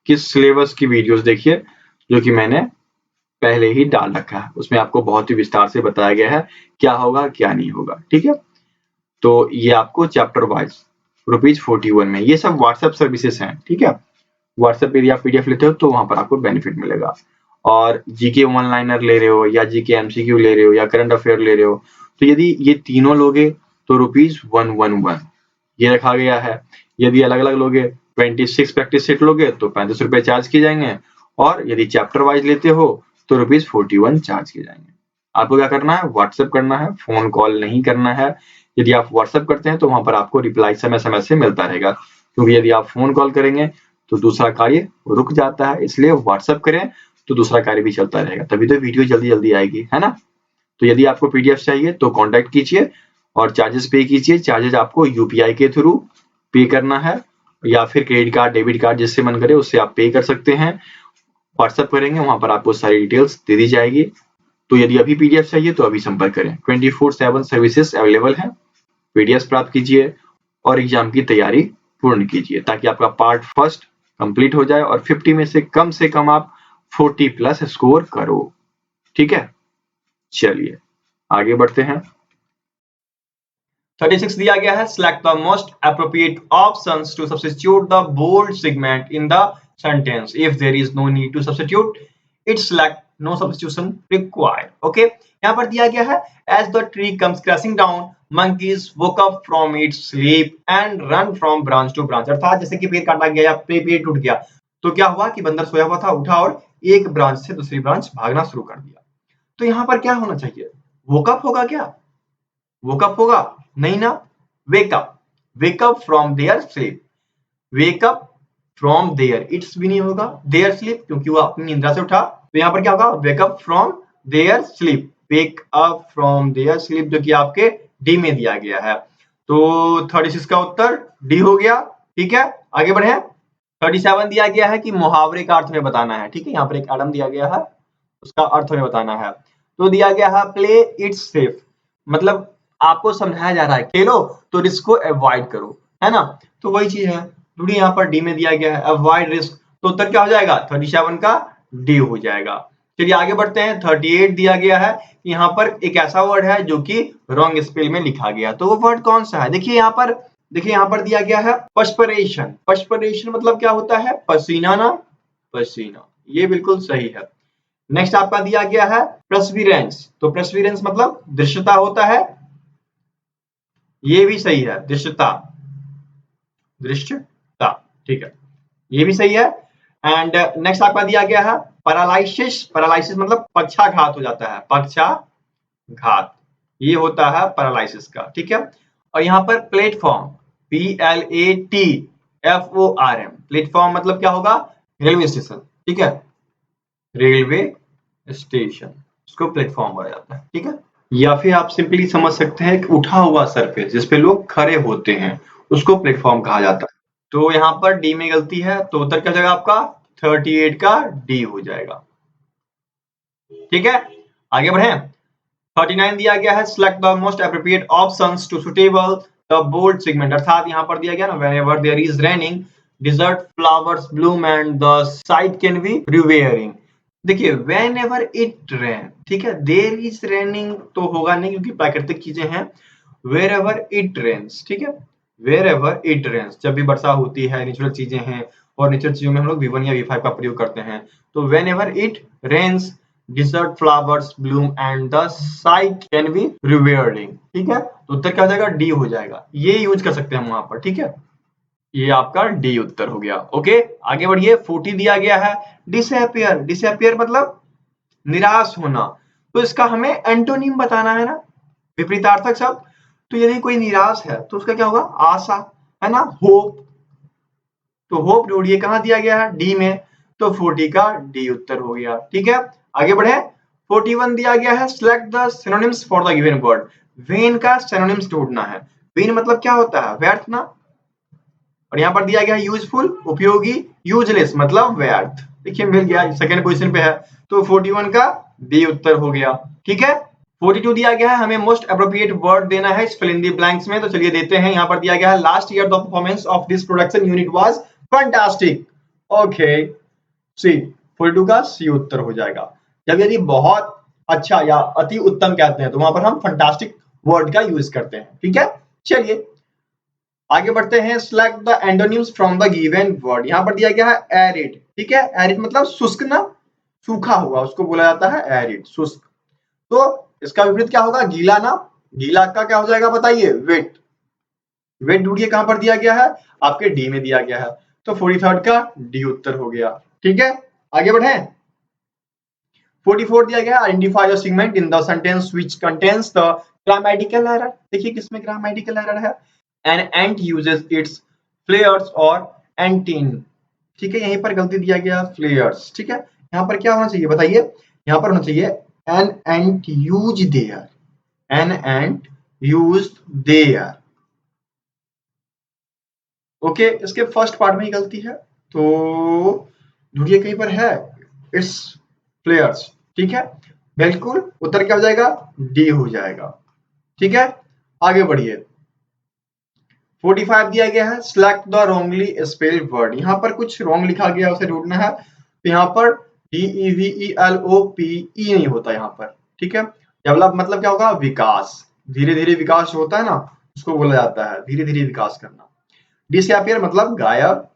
की सिलेबस की वीडियोस देखिए जो कि मैंने पहले ही डाल रखा है। उसमें आपको बहुत ही विस्तार से बताया गया है क्या होगा क्या नहीं होगा। ठीक है, तो ये आपको चैप्टर वाइज ₹41 में ये सब व्हाट्सएप सर्विसेज हैं। ठीक है, व्हाट्सएप पे यदि आप पीडीएफ लेते हो तो वहां पर आपको बेनिफिट मिलेगा। और जीके वन लाइनर ले रहे हो या जीके एमसीक्यू ले रहे हो या करंट अफेयर ले रहे हो तो यदि ये तीनों लोगे तो ₹111 ये रखा गया है। यदि अलग अलग लोगे 26 प्रैक्टिस सेट लोगे तो ₹35 चार्ज किए जाएंगे। और यदि चैप्टर वाइज लेते हो तो ₹41 चार्ज किए जाएंगे। आपको क्या करना है, व्हाट्सएप करना है, फोन कॉल नहीं करना है। यदि आप व्हाट्सएप करते हैं तो वहां पर आपको रिप्लाई समय समय से मिलता रहेगा, क्योंकि यदि आप फोन कॉल करेंगे तो दूसरा कार्य रुक जाता है। इसलिए व्हाट्सएप करें तो दूसरा कार्य भी चलता रहेगा, तभी तो वीडियो जल्दी जल्दी आएगी, है ना। तो यदि आपको पीडीएफ चाहिए तो कांटेक्ट कीजिए और चार्जेस पे कीजिए। चार्जेस आपको यूपीआई के थ्रू पे करना है या फिर क्रेडिट कार्ड, डेबिट कार्ड जिससे मन करे उससे आप पे कर सकते हैं। व्हाट्सएप करेंगे वहां पर आपको सारी डिटेल्स दे दी जाएगी। तो यदि अभी पीडीएफ चाहिए तो अभी संपर्क करें। 24/7 सर्विसेज अवेलेबल है। पीडीएफ प्राप्त कीजिए और एग्जाम की तैयारी पूर्ण कीजिए ताकि आपका पार्ट फर्स्ट कंप्लीट हो जाए और 50 में से कम आप 40 प्लस स्कोर करो। ठीक है, चलिए आगे बढ़ते हैं। 36 दिया गया है, select the most appropriate options to substitute the bold segment in the sentence. If there is no need to substitute it, select no substitution required. Okay, यहाँ पर दिया गया है as the tree comes crashing down, monkeys woke up from its sleep and run from branch to branch. अर्थात जैसे कि पेड़ काटा गया या पेड़ टूट गया तो क्या हुआ कि बंदर सोया हुआ था, उठा और एक ब्रांच से दूसरी ब्रांच भागना शुरू कर दिया। तो यहाँ पर क्या होना चाहिए, वोकअप होगा क्या, वोकअप होगा नहीं ना, wake up, wake up from there sleep, wake up from there, it's भी नहीं होगा, देयर स्लीप क्योंकि वो अपनी निंद्रा से उठा। तो यहाँ पर क्या होगा, wake up from there sleep, wake up from there sleep जो कि आपके डी में दिया गया है। तो 36 का उत्तर डी हो गया। ठीक है, आगे बढ़े। 37 दिया गया है कि मुहावरे का अर्थ में बताना है। ठीक है, यहाँ पर एक एडम दिया गया है उसका अर्थ में बताना है। तो दिया गया है प्ले इट्स सेफ, मतलब आपको समझाया जा रहा है खेलो तो रिस्क को अवॉइड करो, है ना। तो वही चीज है, दूरी यहाँ पर डी में दिया गया है, अवॉइड रिस्क, तो उत्तर क्या हो जाएगा 37 का डी हो जाएगा। चलिए आगे बढ़ते हैं। 38 दिया गया है, यहाँ पर एक ऐसा वर्ड है जो कि रॉन्ग स्पेल में लिखा गया, तो वो वर्ड कौन सा है, देखिए यहाँ पर दिया गया है पर्सपिरेशन। पर्सपिरेशन मतलब क्या होता है, पसीना ना, पसीना, ये बिल्कुल सही है। नेक्स्ट आपका दिया गया है परसिविरेंस, तो परसिविरेंस मतलब दृश्यता होता है, ये भी सही है, दृश्यता, दृश्यता, ठीक है, ये भी सही है। एंड नेक्स्ट आपका दिया गया है पैरालिसिस, पैरालिसिस मतलब पक्षाघात हो जाता है, पक्षाघात, ये होता है पैरालिसिस का। ठीक है, और यहाँ पर प्लेटफॉर्म, PLATFORM, प्लेटफॉर्म मतलब क्या होगा, रेलवे स्टेशन। ठीक है, रेलवे स्टेशन, उसको प्लेटफॉर्म बोला जाता है। ठीक है, या फिर आप सिंपली समझ सकते हैं कि उठा हुआ सरफेस जिसपे लोग खड़े होते हैं उसको प्लेटफॉर्म कहा जाता है। तो यहाँ पर डी में गलती है, तो उत्तर क्या जाएगा आपका 38 का डी हो जाएगा। ठीक है, आगे बढ़े। 39 दिया गया है select the most appropriate options to suitable the bold segment, अर्थात यहाँ पर दिया गया ना whenever there is raining desert flowers bloom and the sight can be revering. देखिए व्हेनेवर इट रेन, ठीक है, देयर इज रेनिंग तो होगा नहीं क्योंकि प्राकृतिक चीजें हैं। वेयरएवर इट रेन्स, ठीक है, वेयरएवर इट रेन्स, जब भी वर्षा होती है, नेचुरल चीजें हैं और नेचुरल चीजों में हम लोग V1 या V5 का प्रयोग करते हैं। तो whenever it rains desert flowers bloom and the site can be rewarding, ठीक है, तो उत्तर क्या हो जाएगा, डी हो जाएगा, ये यूज कर सकते हैं हम वहां पर, ठीक है, ये आपका डी उत्तर हो गया। ओके आगे बढ़िए। 40 दिया गया है डिसअपियर, डिसअपियर मतलब निराश होना, तो इसका हमें एंटोनिम बताना है ना, विपरीतार्थक शब्द। तो यदि कोई निराश है तो उसका क्या होगा, आशा, है ना, होप। तो होप ढूंढिए कहां दिया गया है, डी में, तो 40 का डी उत्तर हो गया, ठीक है। आगे बढ़े। 41 दिया गया है select the synonyms for the given word, when का सिनोनिम्स ढूंढना है। वेन मतलब क्या होता है, व्यर्थ ना, और यहाँ पर दिया गया है यूजफुल, उपयोगी, यूजलेस मतलब व्यर्थ। देखिए मिल गया, सेकंड पोजीशन पे है, तो 41 का बी उत्तर हो गया, ठीक है। 42 दिया गया है हमें मोस्ट एप्रोप्रिएट वर्ड देना है फिल इन द ब्लैंक्स में, तो चलिए देते हैं। यहाँ पर दिया गया है last year the performance of this production unit was fantastic. Okay C, 42 का सी उत्तर हो जाएगा। जब यदि बहुत अच्छा या अति उत्तम कहते हैं तो वहां पर हम फैंटास्टिक वर्ड का यूज करते हैं, ठीक है। चलिए आगे बढ़ते हैं। Select the antonyms from the given word, यहाँ पर दिया गया है एरिड, ठीक है, एरिड मतलब शुष्क ना, सूखा हुआ, उसको बोला जाता है एरिड, शुष्क। तो इसका विपरीत क्या होगा, गीला ना, गीला का क्या हो जाएगा बताइए, वेट। वेट ढूंढिए कहां पर दिया गया है, आपके डी में दिया गया है, तो 43 का डी उत्तर हो गया, ठीक है। आगे बढ़े। 44 दिया गया identify the segment in the sentence which contains the grammatical error. देखिए किसमें ग्रामेटिकल एरर है, एन एंट यूजेस इट्स फ्लेयर्स और एंटीन, ठीक है, यहीं पर गलती दिया गया फ्लेयर्स, ठीक है। यहाँ पर क्या होना चाहिए बताइए, यहाँ पर होना चाहिए an ant use their, an ant use their. Okay इसके फर्स्ट पार्ट में ही गलती है, तो ढूंढिए कहीं पर है, इट्स फ्लेयर्स, ठीक है, बिल्कुल उत्तर क्या हो जाएगा, डी हो जाएगा, ठीक है। आगे बढ़िए। 45 दिया गया है select the wrongly spelled word, यहाँ पर कुछ रॉन्ग लिखा गया उसे ढूंढना है, तो यहाँ पर DEVELOPE नहीं होता यहाँ पर, ठीक है। डेवलप मतलब क्या होगा, विकास, धीरे धीरे विकास होता है ना, उसको बोला जाता है धीरे धीरे विकास करना। डिसअपियर मतलब गायब,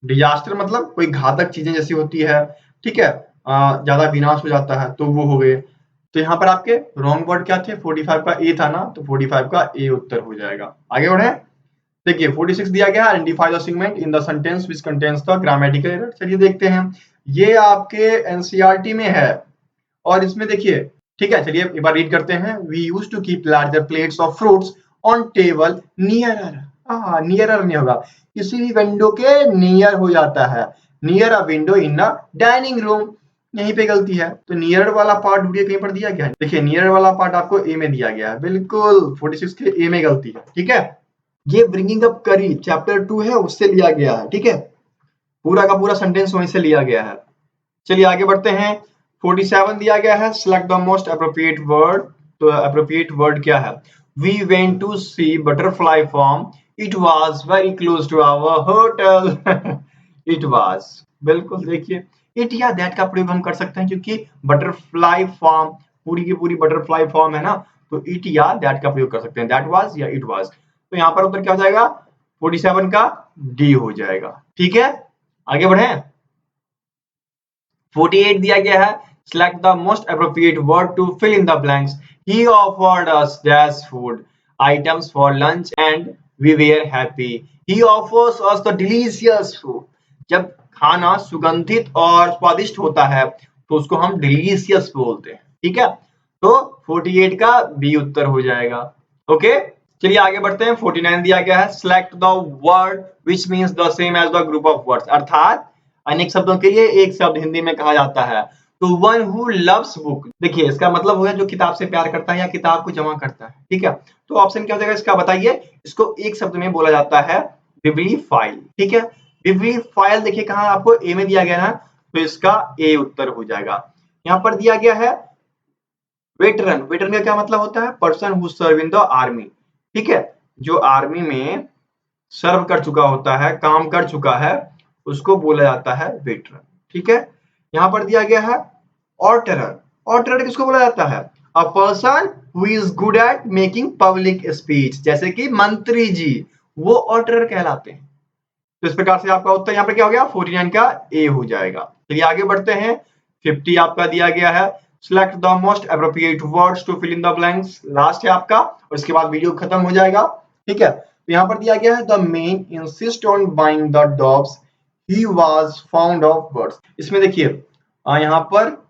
डिजास्टर मतलब कोई घातक चीजें जैसी होती है, ठीक है, ज्यादा विनाश हो जाता है, तो वो हो गए। तो यहाँ पर आपके रॉन्ग वर्ड क्या थे, 45 का ए था ना, तो 45 का ए उत्तर हो जाएगा। आगे बढ़े। देखिए 46 दिया गया identify the segment in the sentence which contains the grammatical error. चलिए देखते हैं, ये आपके एनसीईआरटी में है और इसमें देखिए, ठीक है, चलिए एक बार रीड करते हैं। We used to keep larger plates of fruits on table nearer, nearer नहीं होगा, किसी भी विंडो के नियर हो जाता है, near a window in a dining room, यहीं पे गलती है। तो नियर वाला पार्ट ढूंढिए कहीं पर दिया गया है, देखिए नियर वाला पार्ट आपको ए में दिया गया है, बिल्कुल 46 के ए में गलती है, ठीक है। ये ब्रिंगिंग अप करी चैप्टर 2 है, उससे लिया गया है, ठीक है, पूरा का पूरा सेंटेंस वहीं से लिया गया है। चलिए आगे बढ़ते हैं। 47 दिया गया है select the most appropriate word, तो एप्रोप्रिएट वर्ड क्या है, we went to see butterfly farm, it was very close to our hotel. It was, बिल्कुल देखिए इट या दैट का प्रयोग हम कर सकते हैं क्योंकि बटरफ्लाई फार्म पूरी की पूरी बटरफ्लाई फार्म है ना, तो इट या दैट का प्रयोग कर सकते हैं, दैट वाज या इट वाज। तो यहाँ पर उत्तर क्या हो जाएगा, 47 का डी हो जाएगा, ठीक है। आगे बढ़े। 48 दिया गया है select the most appropriate word to fill in the blanks, he offered us dash food items for lunch and we were happy, he offers us the delicious food। जब खाना सुगंधित और स्वादिष्ट होता है तो उसको हम डिलीशियस बोलते हैं, ठीक है। तो 48 का बी उत्तर हो जाएगा, ओके। चलिए आगे बढ़ते हैं। 49 दिया गया है select the word which means the same as the group of words, अर्थात अनेक शब्दों के लिए एक शब्द हिंदी में कहा जाता है, तो वन हु लव्स बुक, देखिए इसका मतलब हो गया जो किताब से प्यार करता है या किताब को जमा करता है, ठीक है। तो ऑप्शन क्या हो जाएगा इसका बताइए, इसको एक शब्द में बोला जाता है बिब्लीफाइल, ठीक है। बिब्लीफाइल देखिए कहाँ आपको ए में दिया गया है, तो इसका ए उत्तर हो जाएगा। यहाँ पर दिया गया है वेटरन, वेटरन का क्या मतलब होता है? Person who serve in the army, ठीक है, जो आर्मी में सर्व कर चुका होता है, काम कर चुका है, उसको बोला जाता है वेटरन, ठीक है। यहाँ पर दिया गया है ऑर्टरर, ऑर्टरर किसको बोला जाता है? A person who is good at making public speech, जैसे कि मंत्री जी, वो ऑर्टरर कहलाते हैं। तो इस प्रकार से आपका उत्तर यहाँ पे क्या हो गया? 49 का ए हो जाएगा। चलिए आगे बढ़ते हैं। 50 आपका दिया गया है, select the most appropriate words to fill in the blanks, last है आपका, और इसके बाद वीडियो खत्म हो जाएगा, ठीक है। तो यहाँ पर दिया गया है the man insist on buying the dogs he was found of birds. इसमें देखिए यहाँ पर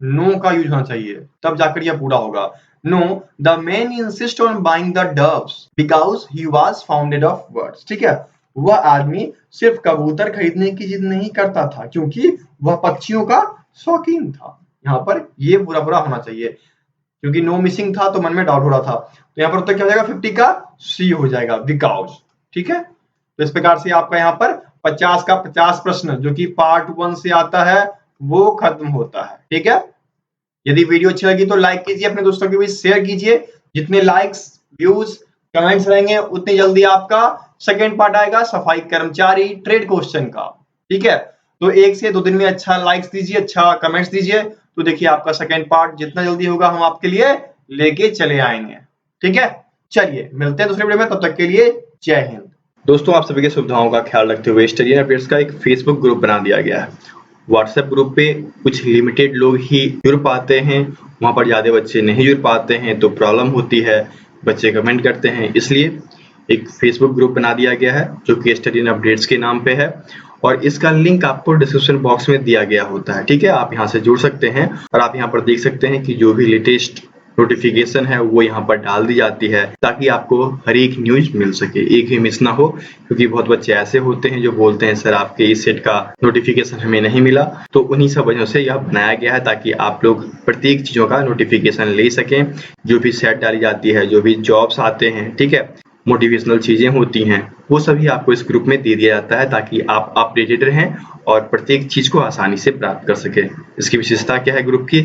नो का यूज होना चाहिए, तब जाकर यह पूरा होगा। No, the man insist on buying the doves because he was founded of birds, ठीक है। वह आदमी सिर्फ कबूतर खरीदने की जिद नहीं करता था क्योंकि वह पक्षियों का शौकीन था। यहाँ पर ये पूरा पूरा होना चाहिए, क्योंकि नो मिसिंग था तो मन में डाउट हो रहा था। तो यहाँ पर उत्तर क्या हो जाएगा? 50 का सी हो जाएगा, बिकॉज, ठीक है। तो इस प्रकार से आपका यहाँ पर 50 का 50 प्रश्न जो कि पार्ट 1 से आता है वो खत्म होता है, ठीक है। यदि वीडियो अच्छी लगी तो लाइक कीजिए, अपने दोस्तों के बीच शेयर कीजिए। जितने लाइक्स, व्यूज, कमेंट्स रहेंगे उतनी जल्दी आपका सेकंड पार्ट आएगा सफाई कर्मचारी ट्रेड क्वेश्चन का, ठीक है। तो 1 से 2 दिन में अच्छा लाइक्स दीजिए, अच्छा कमेंट्स दीजिए, तो देखिए आपका सेकंड पार्ट जितना जल्दी होगा हम आपके लिए लेके चले आएंगे, ठीक है। चलिए मिलते हैं दूसरे वीडियो में, तब तक के लिए जय हिंद। दोस्तों, आप सभी की सुविधाओं का ख्याल रखते हुए स्टडी एंड अपडेट्स का एक फेसबुक ग्रुप बना दिया गया है। व्हाट्सएप ग्रुप पे कुछ लिमिटेड लोग ही जुड़ पाते हैं, वहां पर ज्यादा बच्चे नहीं जुड़ पाते हैं तो प्रॉब्लम होती है, बच्चे कमेंट करते हैं, इसलिए एक फेसबुक ग्रुप बना दिया गया है जो कि स्टडी एंड अपडेट्स के नाम पे है, और इसका लिंक आपको डिस्क्रिप्शन बॉक्स में दिया गया होता है, ठीक है। आप यहाँ से जुड़ सकते हैं और आप यहाँ पर देख सकते हैं कि जो भी लेटेस्ट नोटिफिकेशन है वो यहाँ पर डाल दी जाती है ताकि आपको हर एक न्यूज मिल सके, एक भी मिस ना हो, क्योंकि बहुत बच्चे ऐसे होते हैं जो बोलते हैं सर आपके इस सेट का नोटिफिकेशन हमें नहीं मिला। तो उन्हीं सब वजह से यह बनाया गया है ताकि आप लोग प्रत्येक चीजों का नोटिफिकेशन ले सकें। जो भी सेट डाली जाती है, जो भी जॉब्स आते हैं, ठीक है, मोटिवेशनल चीजें होती हैं, वो सभी आपको इस ग्रुप में दे दिया जाता है ताकि आप अपडेटेड रहें और प्रत्येक चीज को आसानी से प्राप्त कर सके। इसकी विशेषता क्या है ग्रुप की?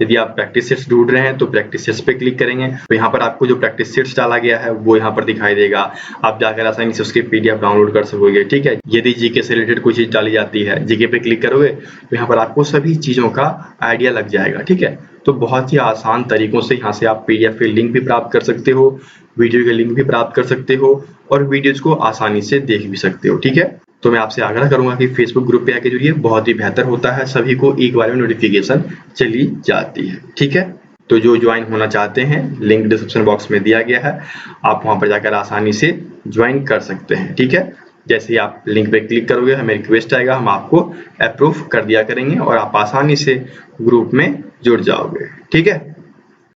यदि आप प्रैक्टिस सेट्स ढूंढ रहे हैं तो प्रैक्टिस सेट्स पे क्लिक करेंगे तो यहाँ पर आपको जो प्रैक्टिस सेट्स डाला गया है वो यहाँ पर दिखाई देगा, आप जाकर आसानी से उसके PDF डाउनलोड कर सकोगे, ठीक है। यदि जीके से रिलेटेड कोई चीज डाली जाती है, जीके पे क्लिक करोगे तो यहाँ पर आपको सभी चीजों का आइडिया लग जाएगा, ठीक है। तो बहुत ही आसान तरीकों से यहाँ से आप PDF के लिंक भी प्राप्त कर सकते हो, वीडियो के लिंक भी प्राप्त कर सकते हो और वीडियोज को आसानी से देख भी सकते हो, ठीक है। तो मैं आपसे आग्रह करूंगा कि फेसबुक ग्रुप पे आके जुड़िए, बहुत ही बेहतर होता है, सभी को एक बार में नोटिफिकेशन चली जाती है, ठीक है। तो जो ज्वाइन होना चाहते हैं लिंक डिस्क्रिप्शन बॉक्स में दिया गया है, आप वहां पर जाकर आसानी से ज्वाइन कर सकते हैं, ठीक है। जैसे ही आप लिंक पे क्लिक करोगे हमें रिक्वेस्ट आएगा, हम आपको अप्रूव कर दिया करेंगे और आप आसानी से ग्रुप में जुड़ जाओगे, ठीक है।